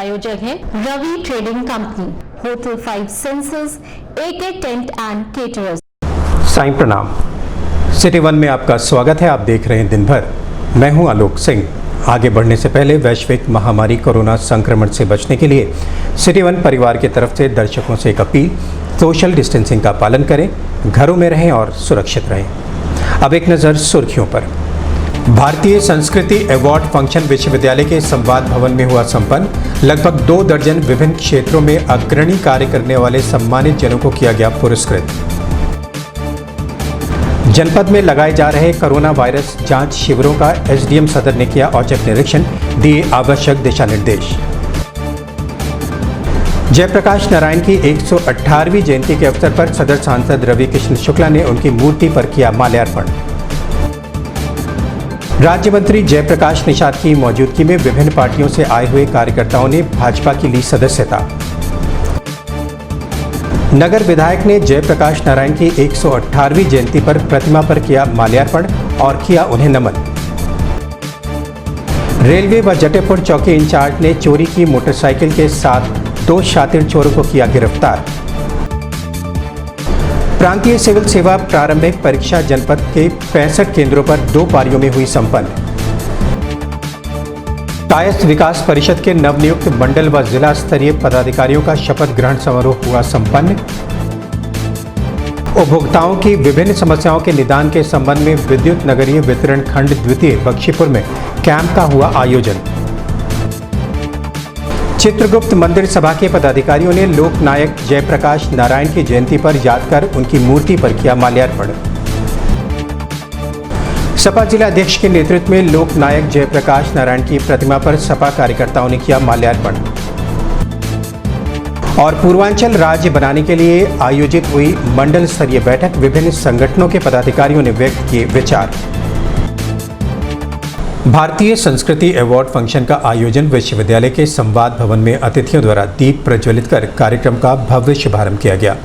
प्रायोजक है Ravi trading company, hotel 5 senses, AK tent and caterers. Sai प्रणाम। सिटी वन में आपका स्वागत है। आप देख रहे हैं दिन भर। मैं हूं आलोक सिंह। आगे बढ़ने से पहले वैश्विक महामारी कोरोना संक्रमण से बचने के लिए सिटी वन परिवार की तरफ से दर्शकों से एक अपील, सोशल डिस्टेंसिंग का पालन करें, घरों में रहें और सुरक्षित रहें। अब एक नज़र सुर्खियों पर। भारतीय संस्कृति अवार्ड फंक्शन विश्वविद्यालय के संवाद भवन में हुआ संपन्न। लगभग 2 दर्जन विभिन्न क्षेत्रों में अग्रणी कार्य करने वाले सम्मानित जनों को किया गया पुरस्कृत। जनपद में लगाए जा रहे कोरोना वायरस जांच शिविरों का एसडीएम सदर ने किया औचक निरीक्षण, दिए आवश्यक दिशा निर्देश। जयप्रकाश नारायण की 118वीं जयंती के अवसर पर सदर सांसद रवि किशन शुक्ला ने उनकी मूर्ति पर किया माल्यार्पण। राज्य मंत्री जयप्रकाश निषाद की मौजूदगी में विभिन्न पार्टियों से आए हुए कार्यकर्ताओं ने भाजपा की ली सदस्यता। नगर विधायक ने जयप्रकाश नारायण की 118वीं जयंती पर प्रतिमा पर किया माल्यार्पण और किया उन्हें नमन। रेलवे व जटेपुर चौकी इंचार्ज ने चोरी की मोटरसाइकिल के साथ 2 शातिर चोरों को किया गिरफ्तार। प्रांतीय सिविल सेवा प्रारंभिक परीक्षा जनपद के 65 केंद्रों पर 2 पारियों में हुई संपन्न। कायस्थ विकास परिषद के नवनियुक्त मंडल व जिला स्तरीय पदाधिकारियों का शपथ ग्रहण समारोह हुआ संपन्न। उपभोक्ताओं की विभिन्न समस्याओं के निदान के संबंध में विद्युत नगरीय वितरण खंड द्वितीय बख्शीपुर में कैंप का हुआ आयोजन। चित्रगुप्त मंदिर सभा के पदाधिकारियों ने लोकनायक जयप्रकाश नारायण की जयंती पर याद कर उनकी मूर्ति पर किया माल्यार्पण। सपा जिला अध्यक्ष के नेतृत्व में लोकनायक जयप्रकाश नारायण की प्रतिमा पर सपा कार्यकर्ताओं ने किया माल्यार्पण। और पूर्वांचल राज्य बनाने के लिए आयोजित हुई मंडल स्तरीय बैठक, विभिन्न संगठनों के पदाधिकारियों ने व्यक्त किए विचार। भारतीय संस्कृति अवार्ड फंक्शन का आयोजन विश्वविद्यालय के संवाद भवन में अतिथियों द्वारा दीप प्रज्वलित कर कार्यक्रम का भव्य शुभारंभ किया गया।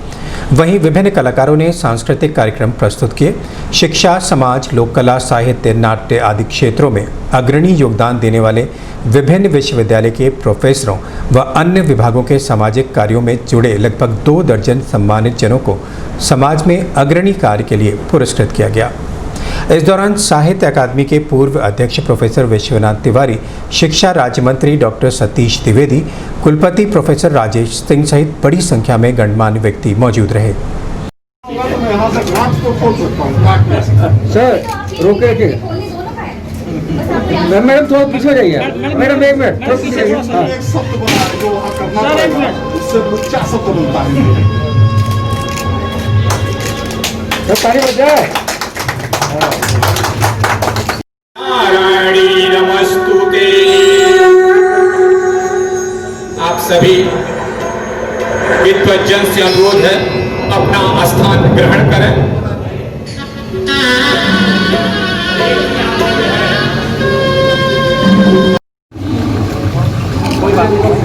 वहीं विभिन्न कलाकारों ने सांस्कृतिक कार्यक्रम प्रस्तुत किए। शिक्षा, समाज, लोक कला, साहित्य, नाट्य आदि क्षेत्रों में अग्रणी योगदान देने वाले विभिन्न विश्वविद्यालय के प्रोफेसरों व अन्य विभागों के सामाजिक कार्यों में जुड़े लगभग 2 दर्जन सम्मानित जनों को समाज में अग्रणी कार्य के लिए पुरस्कृत किया गया। इस दौरान साहित्य अकादमी के पूर्व अध्यक्ष प्रोफेसर विश्वनाथ तिवारी, शिक्षा राज्य मंत्री डॉक्टर सतीश द्विवेदी, कुलपति प्रोफेसर राजेश सिंह सहित बड़ी संख्या में गणमान्य व्यक्ति मौजूद रहे। सर रोके थे मैडम, थोड़ा पीछे जाइए। मैडम 1 मिनट थोड़ा पीछे जाइए। पानी बच जाए। नारायणी नमस्तुते। आप सभी विद्वज्जन से अनुरोध है, अपना स्थान ग्रहण करें। कोई बात नहीं,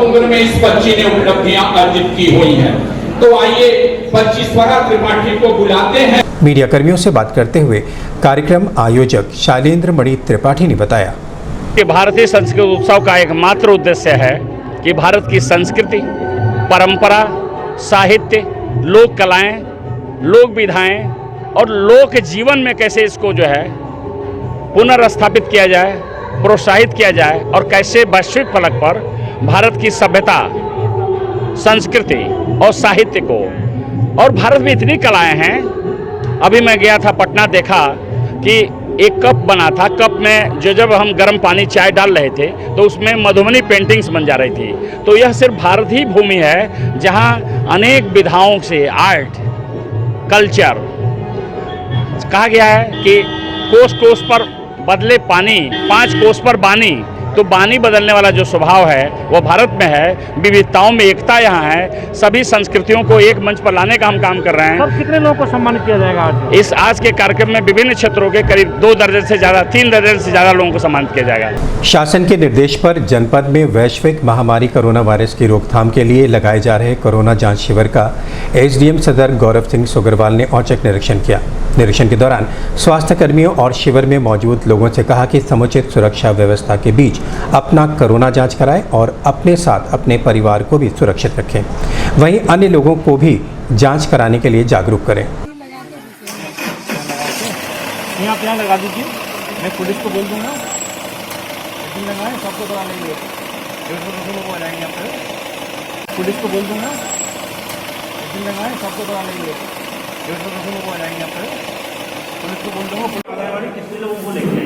उम्र में इस बच्ची ने उपलब्धियां अर्जित की हुई हैं। तो आइए बच्ची स्वरा त्रिपाठी को बुलाते हैं। मीडिया कर्मियों से बात करते हुए कार्यक्रम आयोजक शैलेंद्र मणि त्रिपाठी ने बताया कि भारतीय संस्कृत उत्सव का एकमात्र उद्देश्य है कि भारत की संस्कृति, परंपरा, साहित्य, लोक कलाएं, लोक विधाएं और लोक जीवन में कैसे इसको जो है पुनर्स्थापित किया जाए, प्रोत्साहित किया जाए और कैसे वैश्विक फलक पर भारत की सभ्यता, संस्कृति और साहित्य को, और भारत में इतनी कलाएं हैं। अभी मैं गया था पटना, देखा कि एक कप बना था, कप में जब हम गर्म पानी चाय डाल रहे थे तो उसमें मधुबनी पेंटिंग्स बन जा रही थी। तो यह सिर्फ भारत ही भूमि है जहां अनेक विधाओं से आर्ट, कल्चर, कहा गया है कि कोस कोस पर बदले पानी, 5 कोस पर बानी। तो बानी बदलने वाला जो स्वभाव है वो भारत में है। विविधताओं में एकता यहाँ है। सभी संस्कृतियों को एक मंच पर लाने का हम काम कर रहे हैं। अब कितने लोगों को सम्मानित किया जाएगा आज? इस आज के कार्यक्रम में विभिन्न क्षेत्रों के करीब 2 दर्जन से ज़्यादा, 3 दर्जन से ज़्यादा लोगों को सम्मानित किया जाएगा। शासन के निर्देश पर जनपद में वैश्विक महामारी कोरोना वायरस की रोकथाम के लिए लगाए जा रहे कोरोना जांच शिविर का एसडीएम सदर गौरव सिंह सोगरवाल ने औचक निरीक्षण किया। निरीक्षण के दौरान स्वास्थ्य कर्मियों और शिविर में मौजूद लोगों से कहा कि समुचित सुरक्षा व्यवस्था के बीच अपना कोरोना जांच कराएं और अपने साथ अपने परिवार को भी सुरक्षित रखें। वहीं अन्य लोगों को भी जांच कराने के लिए जागरूक करें। यहाँ लगा दीजिए, मैं पुलिस को बोल दूंगा, लगाए सबको दवा लेंगे, 150 लोग आ जाएंगे यहाँ पे। पुलिस को बोल दूंगा, लगाए सबको दवा लेंगे, 150 लोग आ जाएंगे यहाँ पे। पुलिस को बोल दूंगा, आंगनबाड़ी कितने लोगों को लेंगे?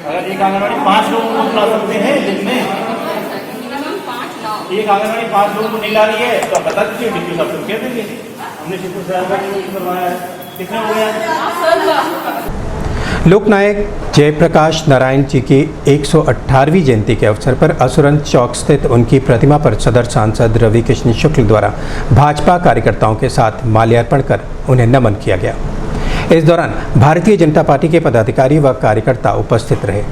अगर एक आंगनबाड़ी 5 लोगों को बुला सकते हैं दिन में, एक आंगनबाड़ी 5 लोगों को नहीं ला रही है तो आप बता दीजिए, डिप्टी साहब को कह देंगे। हमने शिवपुर से करवाया है, कितने हो गया? लोकनायक जयप्रकाश नारायण जी की 118वीं जयंती के अवसर पर असुरन चौक स्थित उनकी प्रतिमा पर सदर सांसद रवि किशन शुक्ल द्वारा भाजपा कार्यकर्ताओं के साथ माल्यार्पण कर उन्हें नमन किया गया। इस दौरान भारतीय जनता पार्टी के पदाधिकारी व कार्यकर्ता उपस्थित रहे।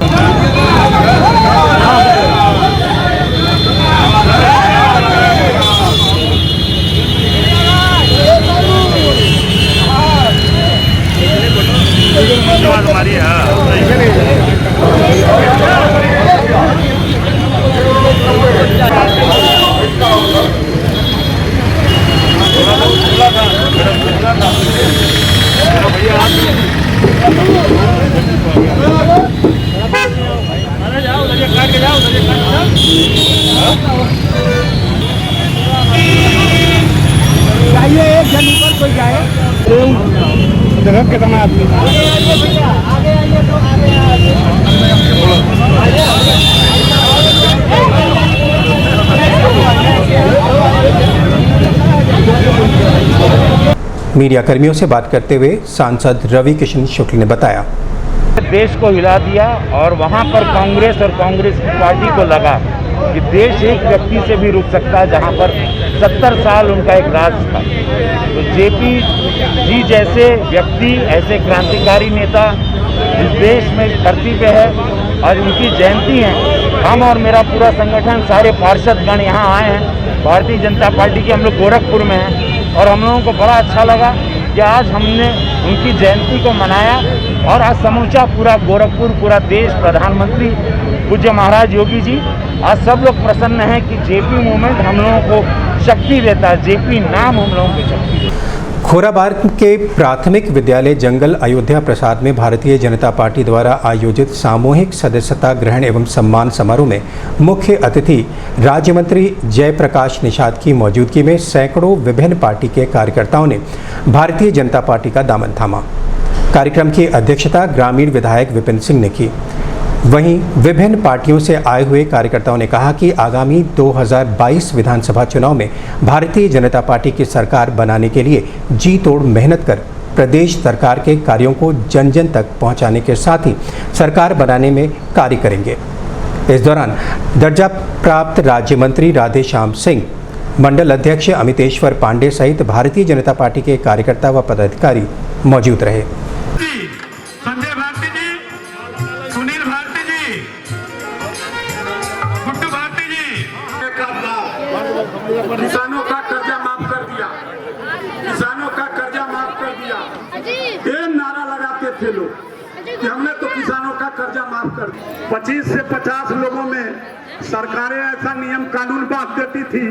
एक जन ऊपर कोई जाए, जगह कितना आदमी मीडिया कर्मियों से बात करते हुए सांसद रवि किशन शुक्ल ने बताया, देश को हिला दिया और वहाँ पर कांग्रेस और कांग्रेस की पार्टी को लगा कि देश एक व्यक्ति से भी रुक सकता है, जहाँ पर 70 साल उनका एक राज था। तो जेपी जी जैसे व्यक्ति, ऐसे क्रांतिकारी नेता इस देश में धरती पे है और उनकी जयंती है। हम और मेरा पूरा संगठन, सारे पार्षदगण यहाँ आए हैं। भारतीय जनता पार्टी के हम लोग गोरखपुर में हैं और हम लोगों को बड़ा अच्छा लगा कि आज हमने उनकी जयंती को मनाया और आज समूचा पूरा गोरखपुर, पूरा देश, प्रधानमंत्री पूज्य महाराज योगी जी, आज सब लोग प्रसन्न हैं कि जेपी मूवमेंट हम लोगों को शक्ति देता है, जेपी नाम हम लोगों को शक्ति देता है। खोराबार के प्राथमिक विद्यालय जंगल अयोध्या प्रसाद में भारतीय जनता पार्टी द्वारा आयोजित सामूहिक सदस्यता ग्रहण एवं सम्मान समारोह में मुख्य अतिथि राज्य मंत्री जयप्रकाश निषाद की मौजूदगी में सैकड़ों विभिन्न पार्टी के कार्यकर्ताओं ने भारतीय जनता पार्टी का दामन थामा। कार्यक्रम की अध्यक्षता ग्रामीण विधायक विपिन सिंह ने की। वहीं विभिन्न पार्टियों से आए हुए कार्यकर्ताओं ने कहा कि आगामी 2022 विधानसभा चुनाव में भारतीय जनता पार्टी की सरकार बनाने के लिए जी तोड़ मेहनत कर प्रदेश सरकार के कार्यों को जन जन तक पहुंचाने के साथ ही सरकार बनाने में कार्य करेंगे। इस दौरान दर्जा प्राप्त राज्य मंत्री राधेश्याम सिंह, मंडल अध्यक्ष अमितेश्वर पांडे सहित भारतीय जनता पार्टी के कार्यकर्ता व पदाधिकारी मौजूद रहे। संजय भारती जी, सुनील भारती जी, गुड्डू भारती जी, किसानों का कर्जा माफ कर दिया, किसानों का कर्जा माफ कर दिया। ये नारा लगाते थे लोग कि हमने तो किसानों का कर्जा माफ कर दिया। 25 से 50 लोगों में सरकारें ऐसा नियम कानून बांध देती थी,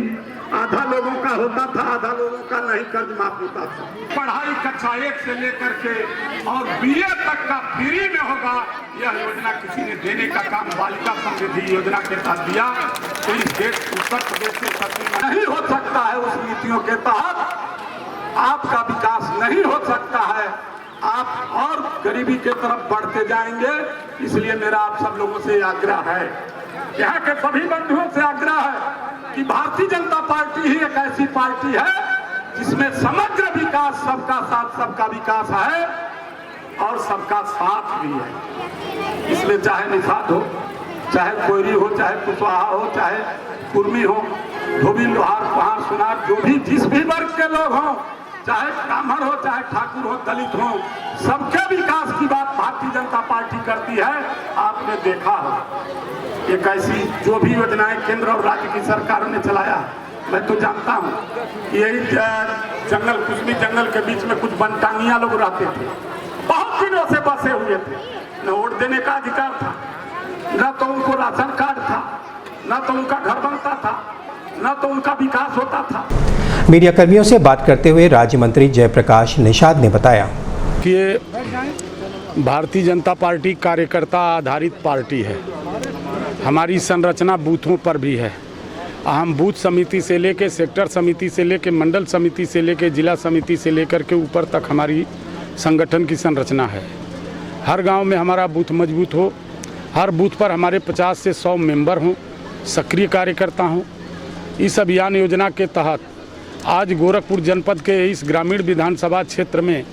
आधा लोगों का होता था, आधा लोगों का नहीं कर्ज माफ होता था। पढ़ाई कक्षा 1 से लेकर के और BA तक का फ्री में होगा, यह योजना किसी ने देने का काम बालिका समृद्धि योजना के तहत दिया। तो इस देश उत्तर प्रदेश से सत्य नहीं हो सकता है। उस नीतियों के तहत आपका विकास नहीं हो सकता है, आप और गरीबी के तरफ बढ़ते जाएंगे। इसलिए मेरा आप सब लोगों से आग्रह है, यहाँ के सभी बंधुओं से आग्रह है कि भारतीय जनता पार्टी ही एक ऐसी पार्टी है जिसमें समग्र विकास, सबका साथ सबका विकास है और सबका साथ भी है। इसमें चाहे निषाद हो, चाहे कोयरी हो, चाहे कुशवाहा हो, चाहे कुर्मी हो, धोबी, लोहार, कुम्हार, सुनार, जो भी जिस भी वर्ग के लोग हों, चाहे ब्राह्मण हो, चाहे ठाकुर हो, दलित हो, सबके विकास की बात भारतीय जनता पार्टी करती है। आपने देखा हो एक ऐसी जो भी योजनाएं केंद्र और राज्य की सरकारों ने चलाया, मैं तो जानता हूँ कि यही जंगल, कुसमी जंगल के बीच में कुछ बनटांगिया लोग रहते थे, बहुत दिनों से बसे हुए थे, न वोट देने का अधिकार था, न तो उनको राशन कार्ड था, न तो उनका घर बनता था, न तो उनका विकास होता था। मीडिया कर्मियों से बात करते हुए राज्य मंत्री जयप्रकाश निषाद ने बताया कि ये भारतीय जनता पार्टी कार्यकर्ता आधारित पार्टी है। हमारी संरचना बूथों पर भी है। हम बूथ समिति से लेके सेक्टर समिति से लेके मंडल समिति से लेके जिला समिति से लेकर के ऊपर तक हमारी संगठन की संरचना है। हर गांव में हमारा बूथ मजबूत हो, हर बूथ पर हमारे 50 से 100 मेंबर हों, सक्रिय कार्यकर्ता हों। इस अभियान योजना के तहत आज गोरखपुर जनपद के इस ग्रामीण विधानसभा क्षेत्र में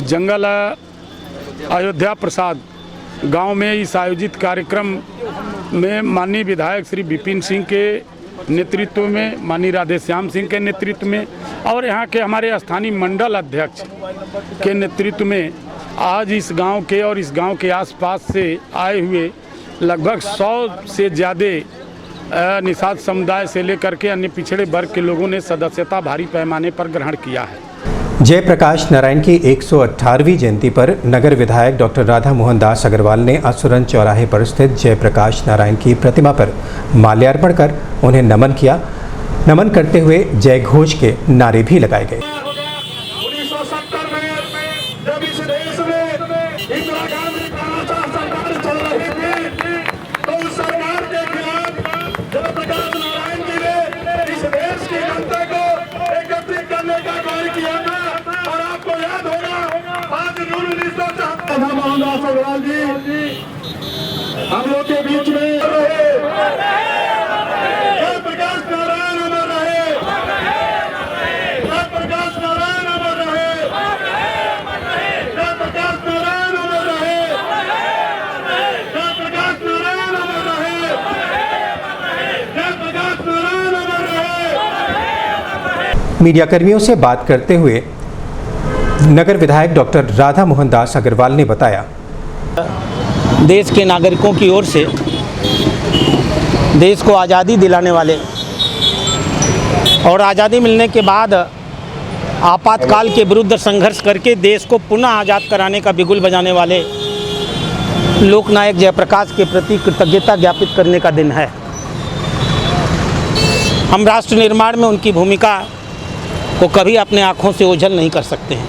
जंगल अयोध्या प्रसाद गांव में इस आयोजित कार्यक्रम में माननीय विधायक श्री विपिन सिंह के नेतृत्व में, माननीय राधेश्याम सिंह के नेतृत्व में और यहाँ के हमारे स्थानीय मंडल अध्यक्ष के नेतृत्व में आज इस गांव के और इस गांव के आसपास से आए हुए लगभग 100 से ज़्यादा निषाद समुदाय से लेकर के अन्य पिछड़े वर्ग के लोगों ने सदस्यता भारी पैमाने पर ग्रहण किया है। जयप्रकाश नारायण की 118वीं जयंती पर नगर विधायक डॉक्टर राधा मोहन दास अग्रवाल ने असुरन चौराहे पर स्थित जयप्रकाश नारायण की प्रतिमा पर माल्यार्पण कर उन्हें नमन किया। नमन करते हुए जय घोष के नारे भी लगाए गए। 1970 में जब इस देश में इंदिरा गांधी सरकार चल रही थी, तो उस सरकार के खिलाफ जयप्रकाश नारायण जी ने इस देश की जनता को एकत्रित करने का कार्य किया था। और आपको याद होगा 5 जून 1974 राधा मोहन दास अग्रवाल जी हम लोग के बीच में रहे। जयप्रकाश नारायण अमर रहे, जयप्रकाश नारायण अमर रहे, जयप्रकाश नारायण अमर रहे, जयप्रकाश नारायण अमर रहे, जयप्रकाश नारायण अमर रहे। मीडिया कर्मियों से बात करते हुए नगर विधायक डॉक्टर राधा मोहन दास अग्रवाल ने बताया, देश के नागरिकों की ओर से देश को आज़ादी दिलाने वाले और आज़ादी मिलने के बाद आपातकाल के विरुद्ध संघर्ष करके देश को पुनः आज़ाद कराने का बिगुल बजाने वाले लोकनायक जयप्रकाश के प्रति कृतज्ञता ज्ञापित करने का दिन है। हम राष्ट्र निर्माण में उनकी भूमिका को कभी अपने आँखों से ओझल नहीं कर सकते हैं।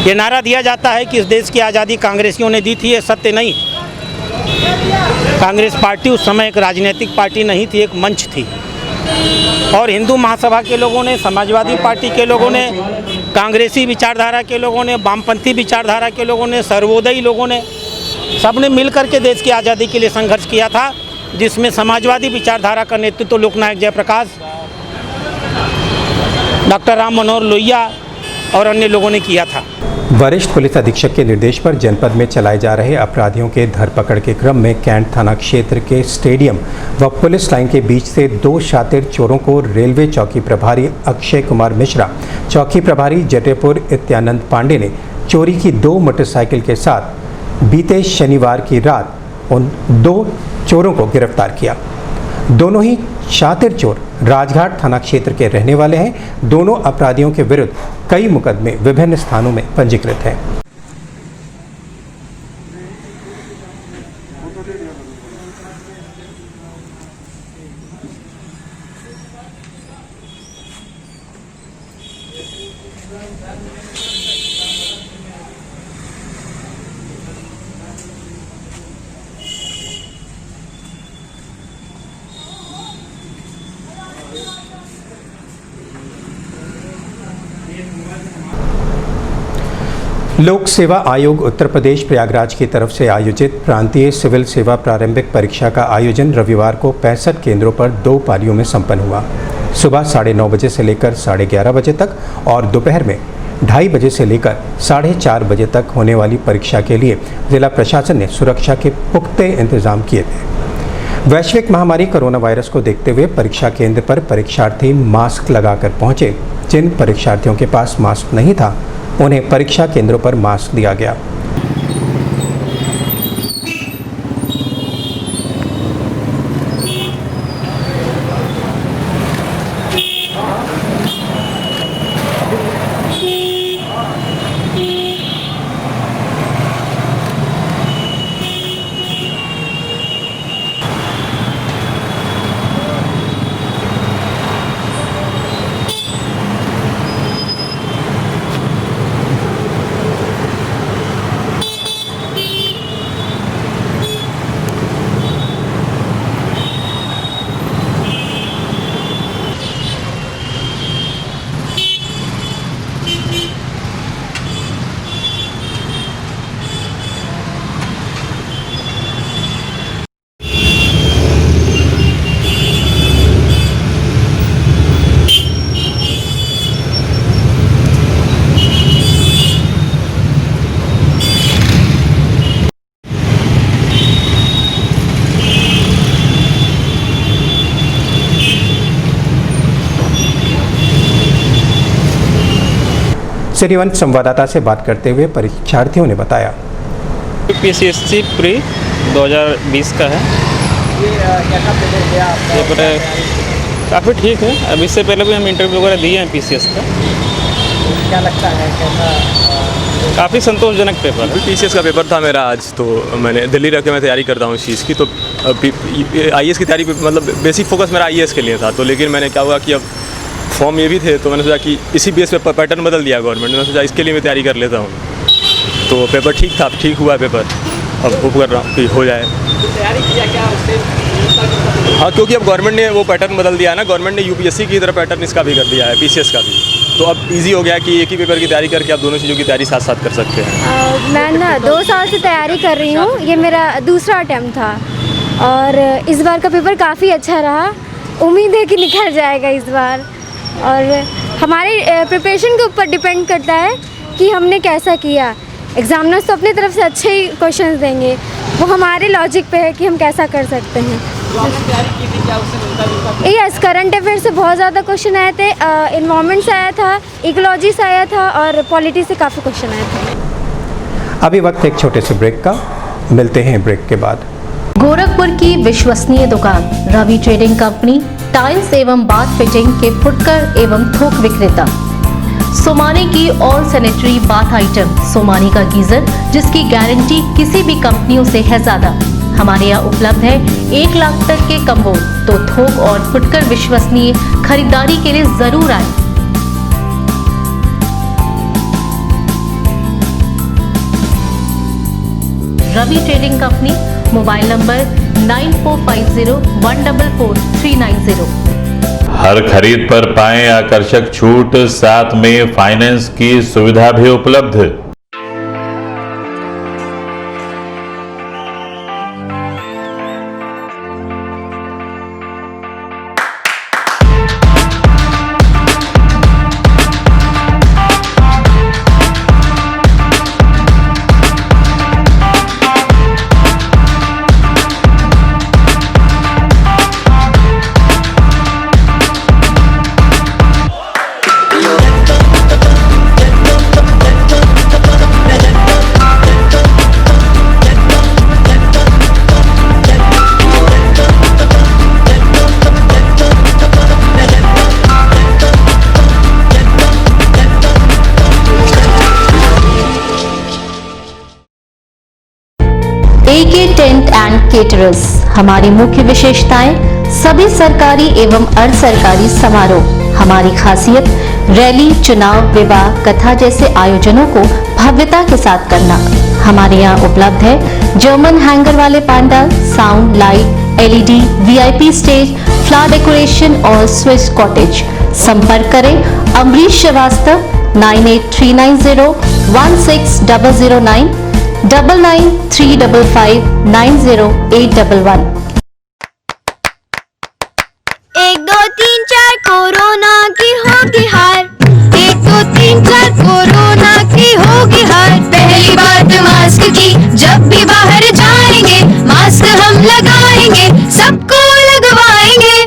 ये नारा दिया जाता है कि इस देश की आज़ादी कांग्रेसियों ने दी थी, ये सत्य नहीं। कांग्रेस पार्टी उस समय एक राजनीतिक पार्टी नहीं थी, एक मंच थी। और हिंदू महासभा के लोगों ने, समाजवादी पार्टी के लोगों ने, कांग्रेसी विचारधारा के लोगों ने, वामपंथी विचारधारा के लोगों ने, सर्वोदयी लोगों ने, सबने मिलकर के देश की आज़ादी के लिए संघर्ष किया था, जिसमें समाजवादी विचारधारा का नेतृत्व लोकनायक जयप्रकाश, डॉक्टर राम मनोहर लोहिया और अन्य लोगों ने किया था। वरिष्ठ पुलिस अधीक्षक के निर्देश पर जनपद में चलाए जा रहे अपराधियों के धरपकड़ के क्रम में कैंट थाना क्षेत्र के स्टेडियम व पुलिस लाइन के बीच से 2 शातिर चोरों को रेलवे चौकी प्रभारी अक्षय कुमार मिश्रा, चौकी प्रभारी जटेपुर इत्यानंद पांडे ने चोरी की 2 मोटरसाइकिल के साथ बीते शनिवार की रात उन 2 चोरों को गिरफ्तार किया। दोनों ही शातिर चोर राजघाट थाना क्षेत्र के रहने वाले हैं। दोनों अपराधियों के विरुद्ध कई मुकदमे विभिन्न स्थानों में पंजीकृत हैं। लोक सेवा आयोग उत्तर प्रदेश प्रयागराज की तरफ से आयोजित प्रांतीय सिविल सेवा प्रारंभिक परीक्षा का आयोजन रविवार को 65 केंद्रों पर 2 पारियों में संपन्न हुआ। सुबह 9:30 बजे से लेकर 11:30 बजे तक और दोपहर में 2:30 बजे से लेकर 4:30 बजे तक होने वाली परीक्षा के लिए जिला प्रशासन ने सुरक्षा के पुख्ते इंतजाम किए थे। वैश्विक महामारी कोरोना वायरस को देखते हुए परीक्षा केंद्र पर परीक्षार्थी मास्क लगाकर पहुंचे। जिन परीक्षार्थियों के पास मास्क नहीं था उन्हें परीक्षा केंद्रों पर मास्क दिया गया। सिटी वन संवाददाता से बात करते हुए परीक्षार्थियों ने बताया, PCSC प्री 2020 का है। पेपर काफ़ी ठीक है। अब इससे पहले भी हम इंटरव्यू वगैरह दिए हैं PCS का। क्या लगता है कैसा? काफ़ी संतोषजनक पेपर है। PCS का पेपर था मेरा आज, तो मैंने दिल्ली रख के मैं तैयारी करता हूँ इस चीज़ की। तो IAS की तैयारी मतलब बेसिक फोकस मेरा IAS के लिए था। तो लेकिन मैंने क्या हुआ कि अब फॉर्म ये भी थे, तो मैंने सोचा कि इसी बेस पे पैटर्न बदल दिया गवर्नमेंट ने। मैं सोचा इसके लिए मैं तैयारी कर लेता हूँ। तो पेपर ठीक था, ठीक हुआ पेपर। अब होप कर रहा हूँ कि हो जाए। तो तैयारी किया क्या उससे? हाँ, क्योंकि अब गवर्नमेंट ने वो पैटर्न बदल दिया है ना। गवर्नमेंट ने UPSC की तरह पैटर्न इसका भी कर दिया है, PCS का भी। तो अब इजी हो गया कि एक ही पेपर की तैयारी करके आप दोनों चीज़ों की तैयारी साथ साथ कर सकते हैं। मैं ना 2 साल से तैयारी कर रही हूँ। ये मेरा दूसरा अटैम्प्ट था और इस बार का पेपर काफ़ी अच्छा रहा। उम्मीद है कि निकल जाएगा इस बार। और हमारे प्रिपरेशन के ऊपर डिपेंड करता है कि हमने कैसा किया। एग्जामिनर्स तो अपनी तरफ से अच्छे ही क्वेश्चंस देंगे, वो हमारे लॉजिक पे है कि हम कैसा कर सकते हैं। यस, करंट अफेयर से बहुत ज़्यादा क्वेश्चन आए थे, इन्वायरमेंट से आया था, इकोलॉजी से आया था और पॉलिटी से काफ़ी क्वेश्चन आए थे। अभी वक्त एक छोटे से ब्रेक का, मिलते हैं ब्रेक के बाद। गोरखपुर की विश्वसनीय दुकान रवि ट्रेडिंग कंपनी, टाइल्स एवं बाथ फिटिंग के फुटकर एवं थोक विक्रेता। सोमानी की all sanitary bath item, Somani का गीजर जिसकी गारंटी किसी भी कंपनियों से है ज्यादा। हमारे यहाँ उपलब्ध है 1 लाख तक के कम्बो। तो थोक और फुटकर विश्वसनीय खरीदारी के लिए जरूर आए। Ravi trading company, mobile number 9450144390। हर खरीद पर पाएं आकर्षक छूट, साथ में फाइनेंस की सुविधा भी उपलब्ध। कल्चरल्स। हमारी मुख्य विशेषताएं सभी सरकारी एवं अर्ध सरकारी समारोह। हमारी खासियत रैली, चुनाव, विवाह, कथा जैसे आयोजनों को भव्यता के साथ करना। हमारे यहाँ उपलब्ध है जर्मन हैंगर वाले pandal, sound, light, LED, VIP stage, flower decoration और स्विस कॉटेज। संपर्क करें अमरीश श्रीवास्तव 9839016009 9935590811। 1 2 3 4 कोरोना की होगी हार। 1 2 3 4 कोरोना की होगी हार। पहली बात मास्क की, जब भी बाहर जाएंगे मास्क हम लगाएंगे, सबको लगवाएंगे।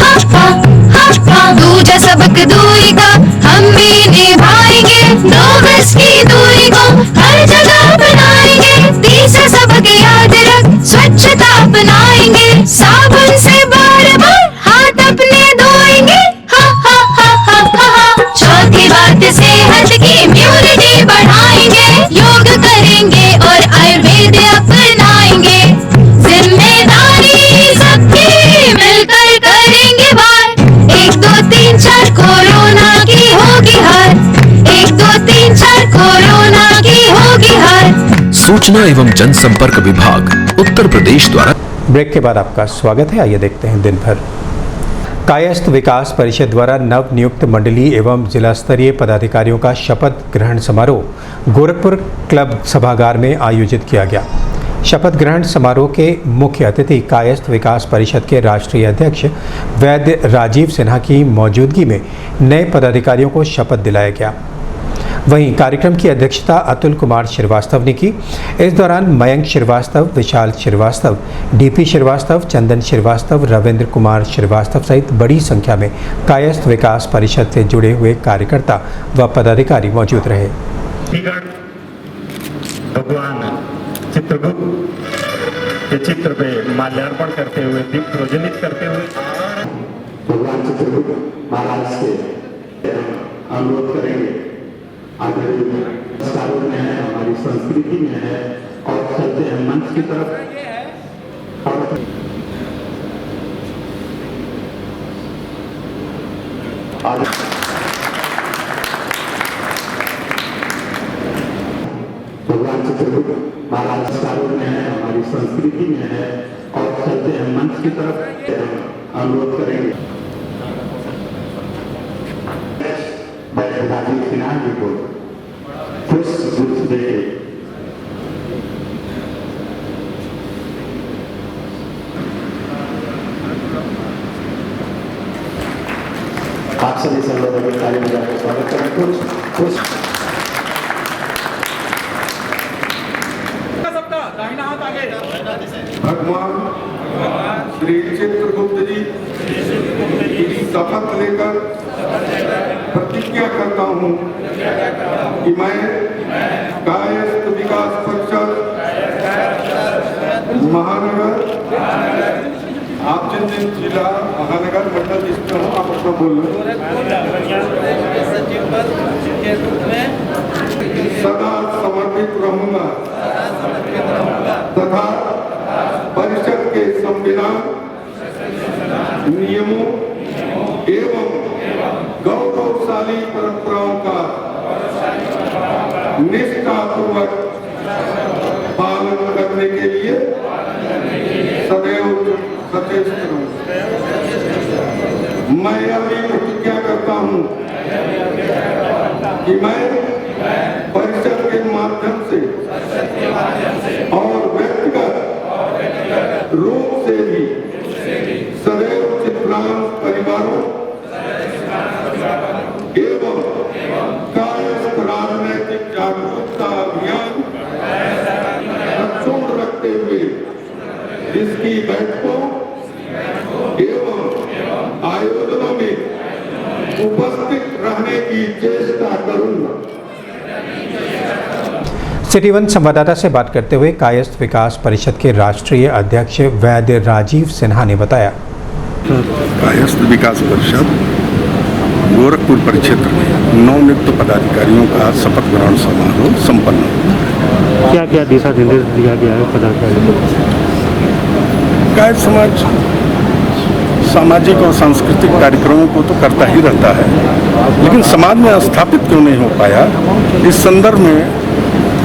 हाँ हाँ हाँ हाँ। दूजा सबक दूरी का हम भी निभाएंगे, 2 गज की दूरी को हर जगह बनाएंगे। तीसरा सबक याद रख, स्वच्छता अपनाएंगे, साबुन से बार बार हाथ अपने धोएंगे। हाँ हाँ हाँ हाँ हाँ। चौथी बात सेहत की इम्यूनिटी बढ़ाएंगे, योग करेंगे और आयुर्वेद अपनाएंगे। जिम्मेदारी सबकी मिलकर करेंगे बार। 1 2 3 4 कोरोना की होगी हार। 1 2 3 4 कोरोना की होगी हार। सूचना एवं जनसंपर्क विभाग उत्तर प्रदेश द्वारा। ब्रेक के बाद आपका स्वागत है। आइए देखते हैं दिन भर। कायस्थ विकास परिषद द्वारा नव नियुक्त मंडलीय एवं जिला स्तरीय पदाधिकारियों का शपथ ग्रहण समारोह गोरखपुर क्लब सभागार में आयोजित किया गया। शपथ ग्रहण समारोह के मुख्य अतिथि कायस्थ विकास परिषद के राष्ट्रीय अध्यक्ष वैद्य राजीव सिन्हा की मौजूदगी में नए पदाधिकारियों को शपथ दिलाया गया। वहीं कार्यक्रम की अध्यक्षता अतुल कुमार श्रीवास्तव ने की। इस दौरान मयंक श्रीवास्तव, विशाल श्रीवास्तव, डीपी श्रीवास्तव, चंदन श्रीवास्तव, रविंद्र कुमार श्रीवास्तव सहित बड़ी संख्या में कायस्थ विकास परिषद से जुड़े हुए कार्यकर्ता व पदाधिकारी मौजूद रहे। भगवान चित्रगुप्त के चित्र पे माल्यार्पण करते हुए, दीप प्रज्वलित करते हुए भगवान चित्रगुप्त महाराज से अनुरोध करेंगे। आदरणीय संस्कारों में है, हमारी संस्कृति में है, और चलते हैं मंच की तरफ। भगवान चित्रगुप्त महाराज संस्कारों में है, हमारी संस्कृति में है, और चलते हैं मंच की तरफ। अनुरोध करेंगे राजीव सिन्हा जी को पुष्प गुच्छ देके आप सभी संलोधन में ताली बजाकर स्वागत करें। कुछ भगवान श्री चित्रगुप्त जी की शपथ लेकर प्रतिज्ञा करता हूँ कि मैं कायस्थ विकास परिषद महानगर, आप जिन जिला महानगर मंडल जिसमें हो आप अपना बोल लो, सदा समर्पित रहूंगा तथा परिषद के संविधान, नियमों एवं गौरवशाली परंपराओं का निष्ठापूर्वक पालन करने के लिए सदैव सचेत रहूं। मैं यह भी प्रतिज्ञा करता हूं कि मैं परिषद के माध्यम से और व्यक्तिगत रूप से भी सदैव चित्रांश परिवारों एवं कायस्थ राजनैतिक जागरूकता अभियान अक्षुण्ण रखते हुए इसकी बैठकों एवं आयोजनों में उपस्थित रहने की चेष्टा करूंगा। सिटी वन संवाददाता से बात करते हुए कायस्थ विकास परिषद के राष्ट्रीय अध्यक्ष वैद्य राजीव सिन्हा ने बताया, कायस्थ विकास परिषद गोरखपुर परिक्षेत्र में नवनियुक्त पदाधिकारियों का शपथ ग्रहण समारोह संपन्न हुआ। क्या क्या दिशा निर्देश दिया गया है पदाधिकारियों को? लिंगायत समाज सामाजिक और सांस्कृतिक कार्यक्रमों को तो करता ही रहता है, लेकिन समाज में स्थापित क्यों नहीं हो पाया, इस संदर्भ में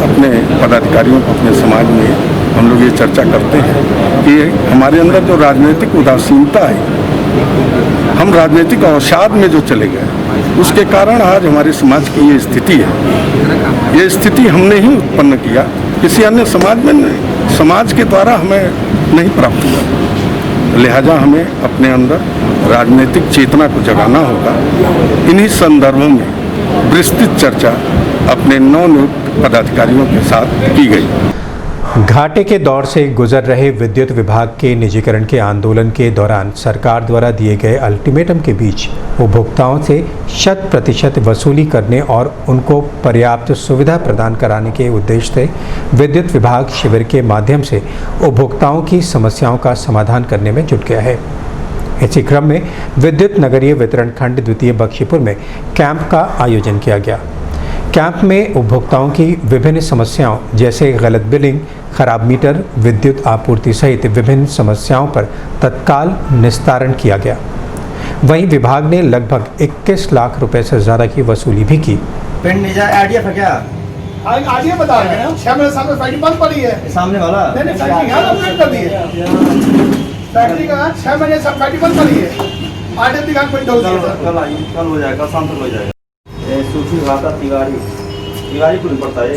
अपने पदाधिकारियों को अपने समाज में हम लोग ये चर्चा करते हैं कि हमारे अंदर जो राजनीतिक उदासीनता है, हम राजनीतिक अवसाद में जो चले गए, उसके कारण आज हमारे समाज की ये स्थिति है। ये स्थिति हमने ही उत्पन्न किया, किसी अन्य समाज में नहीं, समाज के द्वारा हमें नहीं प्राप्त हुआ। लिहाजा हमें अपने अंदर राजनीतिक चेतना को जगाना होगा। इन्हीं संदर्भों में विस्तृत चर्चा अपने नवनियुक्त पदाधिकारियों के साथ की गई। घाटे के दौर से गुजर रहे विद्युत विभाग के निजीकरण के आंदोलन के दौरान सरकार द्वारा दिए गए अल्टीमेटम के बीच उपभोक्ताओं से 100% वसूली करने और उनको पर्याप्त सुविधा प्रदान कराने के उद्देश्य से विद्युत विभाग शिविर के माध्यम से उपभोक्ताओं की समस्याओं का समाधान करने में जुट गया है। इसी क्रम में विद्युत नगरीय वितरण खंड द्वितीय बख्शीपुर में कैंप का आयोजन किया गया। कैंप में उपभोक्ताओं की विभिन्न समस्याओं जैसे गलत बिलिंग, खराब मीटर, विद्युत आपूर्ति सहित विभिन्न समस्याओं पर तत्काल निस्तारण किया गया। वहीं विभाग ने लगभग 21 लाख रुपए से ज़्यादा की वसूली भी की। आइडिया था क्या? आइडिया बता रहे हैं, 6 महीने सामने फैक्ट्री बंद पड़ी है। सामने वाला नहीं फैक्ट्री यहाँ अपडेट कर दी है। फैक्ट्री का 6 महीने सब फैक्ट्री बंद पड़ी है। आइडिया दिखा प्रिंट हो जाएगा, कल हो जाएगा, शाम तक हो जाएगा। सूफी भाता तिवारी को नहीं पड़ता है,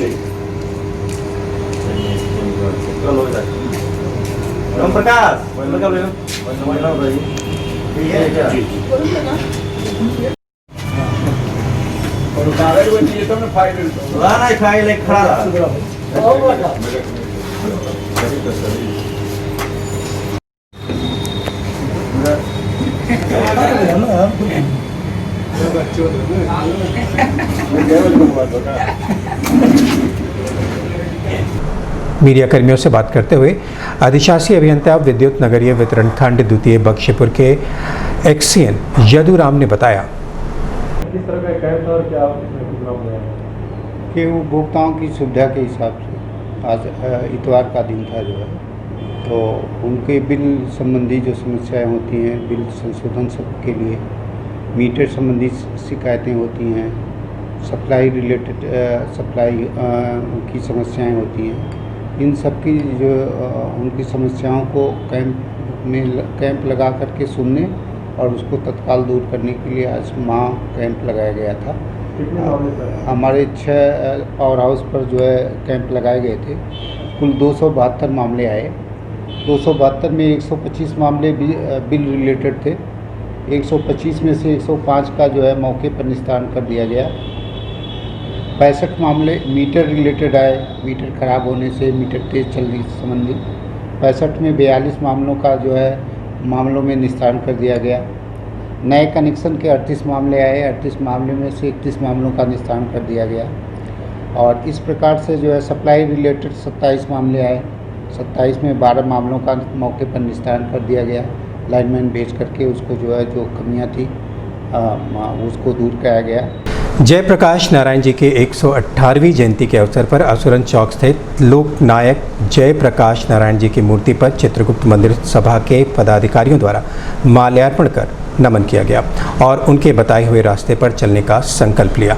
कल हो जाएगा। राम प्रकाश फाइल खड़ा मीडिया कर्मियों से बात करते हुए अधिशासी अभियंता विद्युत नगरीय वितरण खंड द्वितीय बख्शीपुर के एक्सीएन यदुराम ने बताया किस तरह का कैंप और क्या कि उपभोक्ताओं की सुविधा के हिसाब से आज इतवार का दिन था जो है, तो उनके बिल संबंधी जो समस्याएं होती हैं, बिल संशोधन सब के लिए, मीटर संबंधी शिकायतें होती हैं, सप्लाई रिलेटेड सप्लाई की समस्याएं होती हैं, इन सब की जो उनकी समस्याओं को कैंप लगा करके सुनने और उसको तत्काल दूर करने के लिए आज कैंप लगाया गया था। हमारे 6 पावर हाउस पर जो है कैंप लगाए गए थे। कुल 272 मामले आए। 272 में 125 मामले बिल रिलेटेड थे। 125 में से 105 का जो है मौके पर निस्तारण कर दिया गया। 65 मामले मीटर रिलेटेड आए, मीटर खराब होने से, मीटर तेज़ चलने से संबंधित। 65 में 42 मामलों का जो है मामलों में निस्तारण कर दिया गया। नए कनेक्शन के 38 मामले आए, 38 मामले में से 31 मामलों का निस्तारण कर दिया गया। और इस प्रकार से जो है सप्लाई रिलेटेड 27 मामले आए, 27 में 12 मामलों का मौके पर निस्तारण कर दिया गया। लाइनमैन भेज करके उसको जो है जो कमियां थी उसको दूर किया गया। जयप्रकाश नारायण जी के 118वीं जयंती के अवसर पर असुरन चौक स्थित लोकनायक जयप्रकाश नारायण जी की मूर्ति पर चित्रगुप्त मंदिर सभा के पदाधिकारियों द्वारा माल्यार्पण कर नमन किया गया और उनके बताए हुए रास्ते पर चलने का संकल्प लिया।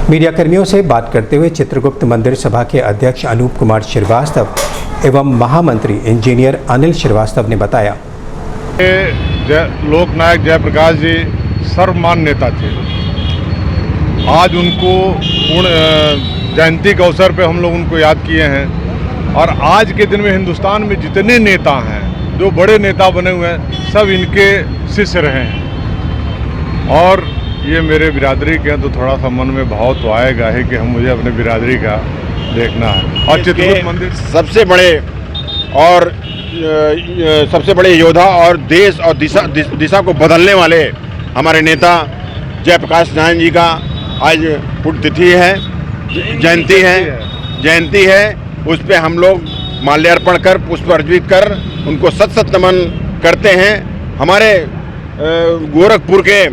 मीडिया कर्मियों से बात करते हुए चित्रगुप्त मंदिर सभा के अध्यक्ष अनूप कुमार श्रीवास्तव एवं महामंत्री इंजीनियर अनिल श्रीवास्तव ने बताया, लोकनायक जयप्रकाश जी सर्वमान्य नेता थे। आज उनको पूर्ण जयंती के अवसर पे हम लोग उनको याद किए हैं। और आज के दिन में हिंदुस्तान में जितने नेता हैं, जो बड़े नेता बने हुए हैं, सब इनके शिष्य रहे हैं। और ये मेरे बिरादरी के हैं तो थोड़ा सा मन में भाव तो आएगा ही कि हम मुझे अपने बिरादरी का देखना है। और चित्रकूट मंदिर सबसे बड़े और सबसे बड़े योद्धा और देश और दिशा को बदलने वाले हमारे नेता जयप्रकाश नारायण जी का आज पुण्यतिथि है, जयंती है। उस पे हम लोग माल्यार्पण कर पुष्प अर्पित कर उनको सत नमन करते हैं। हमारे गोरखपुर के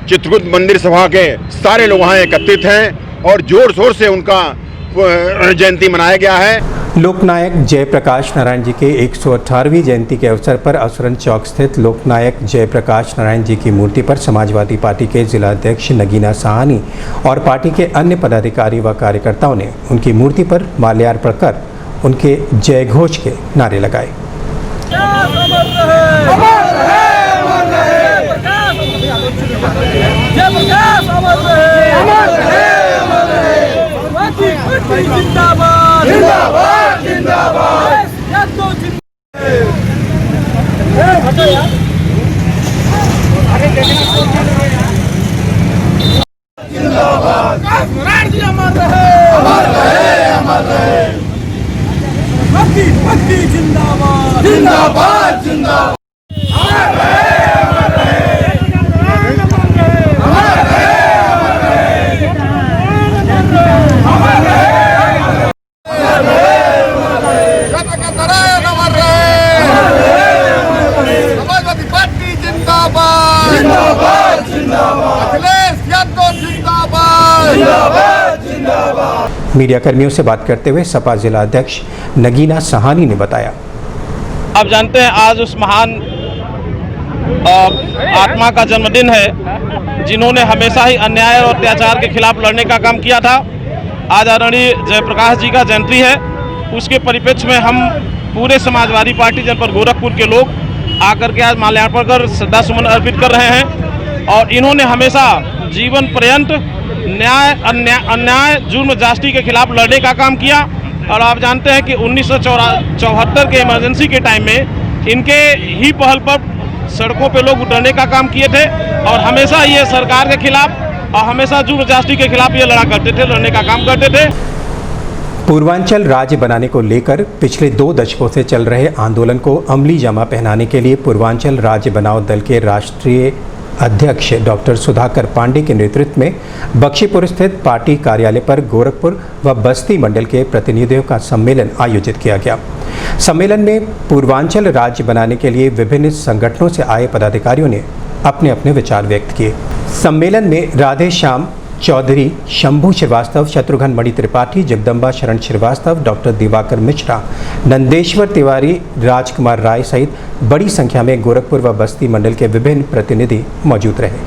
चित्रकूट मंदिर सभा के सारे लोग वहाँ एकत्रित हैं और जोर शोर से उनका जयंती मनाया गया है। लोकनायक जयप्रकाश नारायण जी के 118वीं जयंती के अवसर पर असरन चौक स्थित लोकनायक जयप्रकाश नारायण जी की मूर्ति पर समाजवादी पार्टी के जिलाध्यक्ष नगीना साहनी और पार्टी के अन्य पदाधिकारी व कार्यकर्ताओं ने उनकी मूर्ति पर माल्यार्पण कर उनके जय घोष के नारे लगाए। जिंदाबाद जिंदाबाद जिंदाबाद जिंदाबाद मीडिया कर्मियों से बात करते हुए सपा जिला अध्यक्ष नगीना साहनी ने बताया, आप जानते हैं आज उस महान आत्मा का जन्मदिन है जिन्होंने हमेशा ही अन्याय और अत्याचार के खिलाफ लड़ने का काम किया था। आज आदरणीय जयप्रकाश जी का जयंती है, उसके परिप्रेक्ष्य में हम पूरे समाजवादी पार्टी जनपद गोरखपुर के लोग आकर के आज माल्यार्पण कर श्रद्धा सुमन अर्पित कर रहे हैं। और इन्होंने हमेशा जीवन पर्यंत अन्याय जुर्म जास्ती के खिलाफ लड़ने का काम किया। और आप जानते हैं कि 1974 के इमरजेंसी के टाइम में इनके ही पहल पर सड़कों पे लोग उतरने का काम किए थे और हमेशा ये सरकार के खिलाफ और हमेशा जुर्म जास्ती के खिलाफ ये लड़ने का काम करते थे। पूर्वांचल राज्य बनाने को लेकर पिछले 2 दशकों से चल रहे आंदोलन को अमली जामा पहनाने के लिए पूर्वांचल राज्य बनाओ दल के राष्ट्रीय अध्यक्ष डॉक्टर सुधाकर पांडे के नेतृत्व में बख्शीपुर स्थित पार्टी कार्यालय पर गोरखपुर व बस्ती मंडल के प्रतिनिधियों का सम्मेलन आयोजित किया गया। सम्मेलन में पूर्वांचल राज्य बनाने के लिए विभिन्न संगठनों से आए पदाधिकारियों ने अपने अपने विचार व्यक्त किए। सम्मेलन में राधे श्याम चौधरी, शंभू श्रीवास्तव, शत्रुघ्न मणि त्रिपाठी, जगदम्बा शरण श्रीवास्तव, डॉक्टर दिवाकर मिश्रा, नंदेश्वर तिवारी, राजकुमार राय सहित बड़ी संख्या में गोरखपुर व बस्ती मंडल के विभिन्न प्रतिनिधि मौजूद रहे।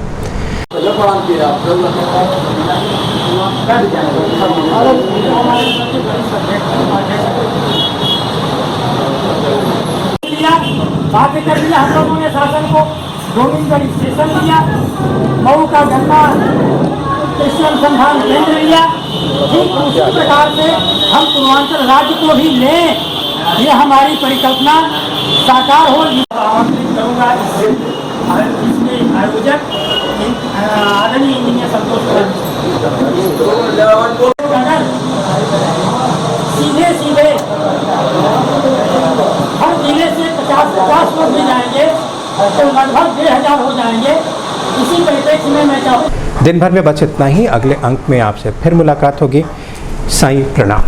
हम लोगों ने शासन को गोविंदगढ़ स्टेशन दिया, मऊ का गन्ना कृषि अनुसंधान केंद्र लिया। ठीक उसी प्रकार से हम पूर्वांचल राज्य को भी लें, ये हमारी परिकल्पना साकार हो। आमंत्रित करूँगा इसमें आयोजक आदरणीय इंजीनियर संतोष अगर सीधे हर जिले से 50 लोग भी जाएंगे तो लगभग 1500 हो जाएंगे। इसी परिप्रेक्ष्य में मैं चाहूँ। दिन भर में बस इतना ही। अगले अंक में आपसे फिर मुलाकात होगी। साईं प्रणाम।